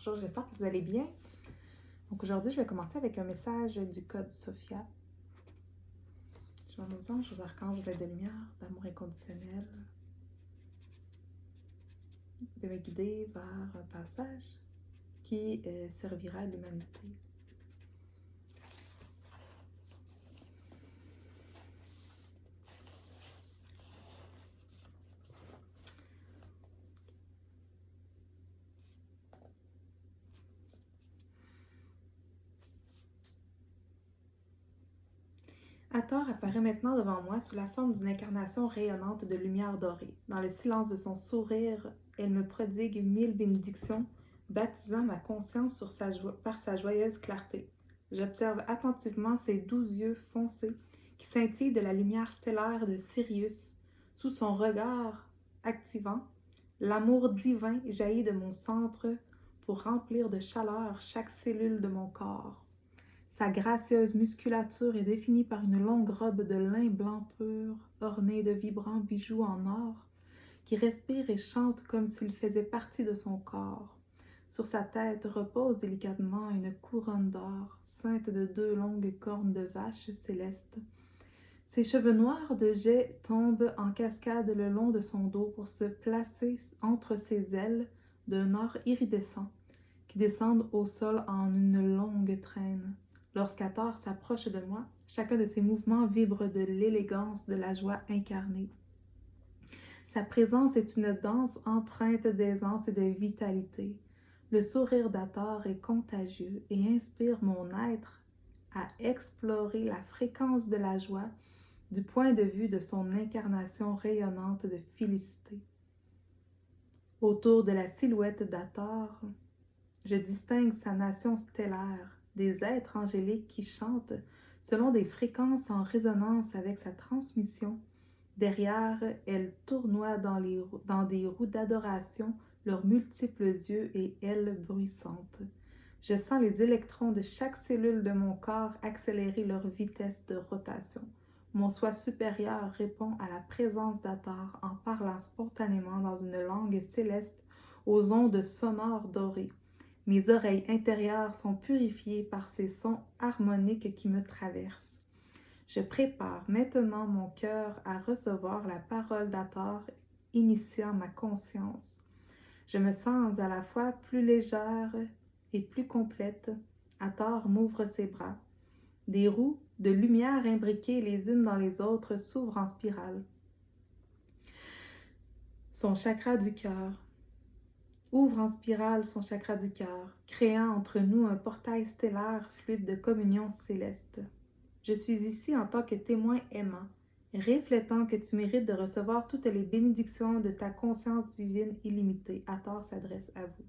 Bonjour, j'espère que vous allez bien. Donc aujourd'hui, je vais commencer avec un message du code Sophia. Je vais aux anges, aux archanges, aux aides de lumière, d'amour inconditionnel, de me guider vers un passage qui servira à l'humanité. Hathor apparaît maintenant devant moi sous la forme d'une incarnation rayonnante de lumière dorée. Dans le silence de son sourire, elle me prodigue 1000 bénédictions, baptisant ma conscience par sa joyeuse clarté. J'observe attentivement ses 12 yeux foncés qui scintillent de la lumière stellaire de Sirius. Sous son regard activant, l'amour divin jaillit de mon centre pour remplir de chaleur chaque cellule de mon corps. Sa gracieuse musculature est définie par une longue robe de lin blanc pur, ornée de vibrants bijoux en or, qui respire et chante comme s'il faisait partie de son corps. Sur sa tête repose délicatement une couronne d'or, ceinte de 2 longues cornes de vache céleste. Ses cheveux noirs de jais tombent en cascade le long de son dos pour se placer entre ses ailes d'un or iridescent, qui descendent au sol en une longue traîne. Lorsqu'Hathor s'approche de moi, chacun de ses mouvements vibre de l'élégance de la joie incarnée. Sa présence est une danse empreinte d'aisance et de vitalité. Le sourire d'Hathor est contagieux et inspire mon être à explorer la fréquence de la joie du point de vue de son incarnation rayonnante de félicité. Autour de la silhouette d'Hathor, je distingue sa nation stellaire, des êtres angéliques qui chantent selon des fréquences en résonance avec sa transmission. Derrière, elles tournoient dans des roues d'adoration, leurs multiples yeux et ailes bruissantes. Je sens les électrons de chaque cellule de mon corps accélérer leur vitesse de rotation. Mon soi supérieur répond à la présence d'Hathor en parlant spontanément dans une langue céleste aux ondes sonores dorées. Mes oreilles intérieures sont purifiées par ces sons harmoniques qui me traversent. Je prépare maintenant mon cœur à recevoir la parole d'Hathor, initiant ma conscience. Je me sens à la fois plus légère et plus complète. Hathor m'ouvre ses bras. Des roues de lumière imbriquées les unes dans les autres s'ouvrent en spirale. Son chakra du cœur ouvre en spirale son chakra du cœur, créant entre nous un portail stellaire fluide de communion céleste. Je suis ici en tant que témoin aimant, reflétant que tu mérites de recevoir toutes les bénédictions de ta conscience divine illimitée. Hathor s'adresse à vous.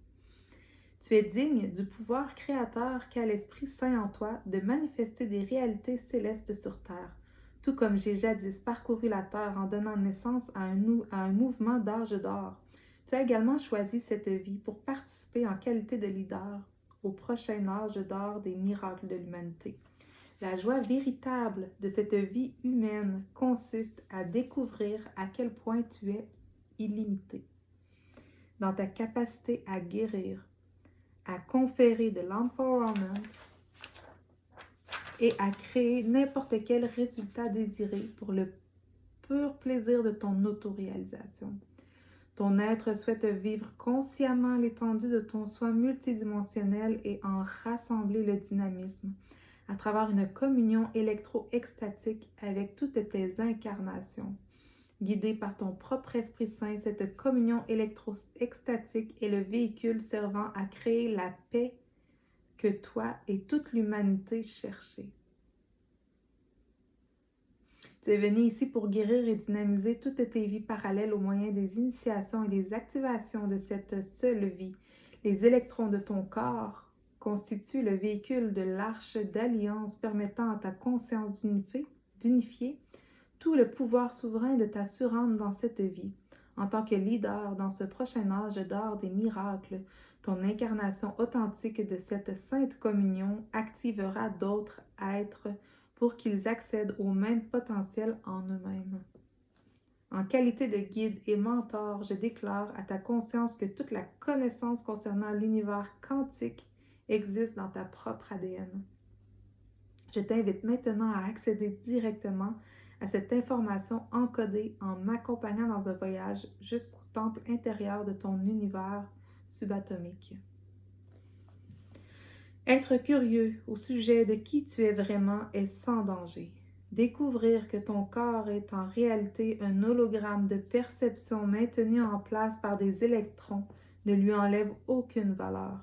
Tu es digne du pouvoir créateur qu'a l'Esprit Saint en toi de manifester des réalités célestes sur terre, tout comme j'ai jadis parcouru la terre en donnant naissance à un mouvement d'âge d'or. Tu as également choisi cette vie pour participer en qualité de leader au prochain âge d'or des miracles de l'humanité. La joie véritable de cette vie humaine consiste à découvrir à quel point tu es illimité dans ta capacité à guérir, à conférer de l'empowerment et à créer n'importe quel résultat désiré pour le pur plaisir de ton autoréalisation. Ton être souhaite vivre consciemment l'étendue de ton soi multidimensionnel et en rassembler le dynamisme à travers une communion électro-extatique avec toutes tes incarnations. Guidée par ton propre Esprit Saint, cette communion électro-extatique est le véhicule servant à créer la paix que toi et toute l'humanité cherchez. Tu es venu ici pour guérir et dynamiser toutes tes vies parallèles au moyen des initiations et des activations de cette seule vie. Les électrons de ton corps constituent le véhicule de l'arche d'alliance permettant à ta conscience d'unifier tout le pouvoir souverain de ta surâme dans cette vie. En tant que leader dans ce prochain âge d'or des miracles, ton incarnation authentique de cette sainte communion activera d'autres êtres pour qu'ils accèdent au même potentiel en eux-mêmes. En qualité de guide et mentor, je déclare à ta conscience que toute la connaissance concernant l'univers quantique existe dans ta propre ADN. Je t'invite maintenant à accéder directement à cette information encodée en m'accompagnant dans un voyage jusqu'au temple intérieur de ton univers subatomique. Être curieux au sujet de qui tu es vraiment est sans danger. Découvrir que ton corps est en réalité un hologramme de perception maintenu en place par des électrons ne lui enlève aucune valeur.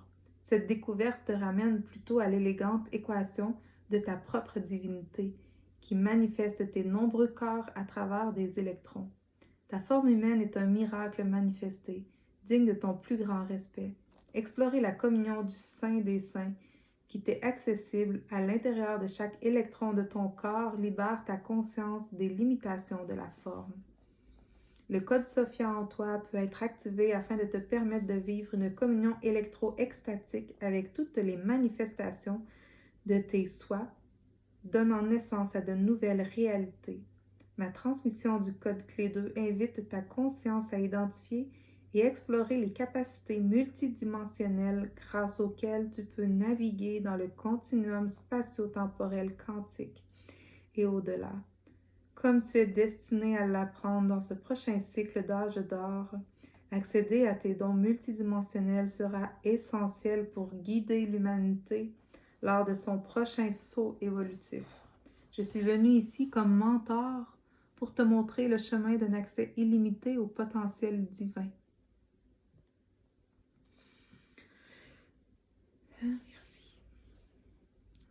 Cette découverte te ramène plutôt à l'élégante équation de ta propre divinité, qui manifeste tes nombreux corps à travers des électrons. Ta forme humaine est un miracle manifesté, digne de ton plus grand respect. Explorer la communion du Saint des Saints, qui t'est accessible à l'intérieur de chaque électron de ton corps, libère ta conscience des limitations de la forme. Le code Sophia en toi peut être activé afin de te permettre de vivre une communion électro-extatique avec toutes les manifestations de tes soi, donnant naissance à de nouvelles réalités. Ma transmission du code clé 2 invite ta conscience à identifier et explorer les capacités multidimensionnelles grâce auxquelles tu peux naviguer dans le continuum spatio-temporel quantique et au-delà. Comme tu es destiné à l'apprendre dans ce prochain cycle d'âge d'or, accéder à tes dons multidimensionnels sera essentiel pour guider l'humanité lors de son prochain saut évolutif. Je suis venue ici comme mentor pour te montrer le chemin d'un accès illimité au potentiel divin. Merci.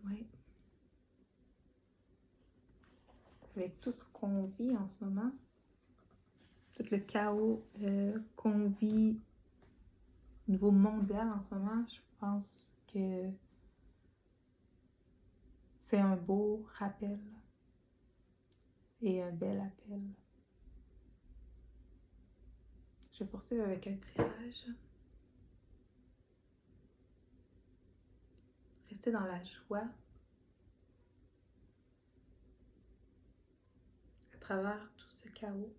Oui. Avec tout ce qu'on vit en ce moment, tout le chaos qu'on vit au niveau mondial en ce moment, je pense que c'est un beau rappel et un bel appel. Je vais poursuivre avec un tirage. Restez dans la joie à travers tout ce chaos.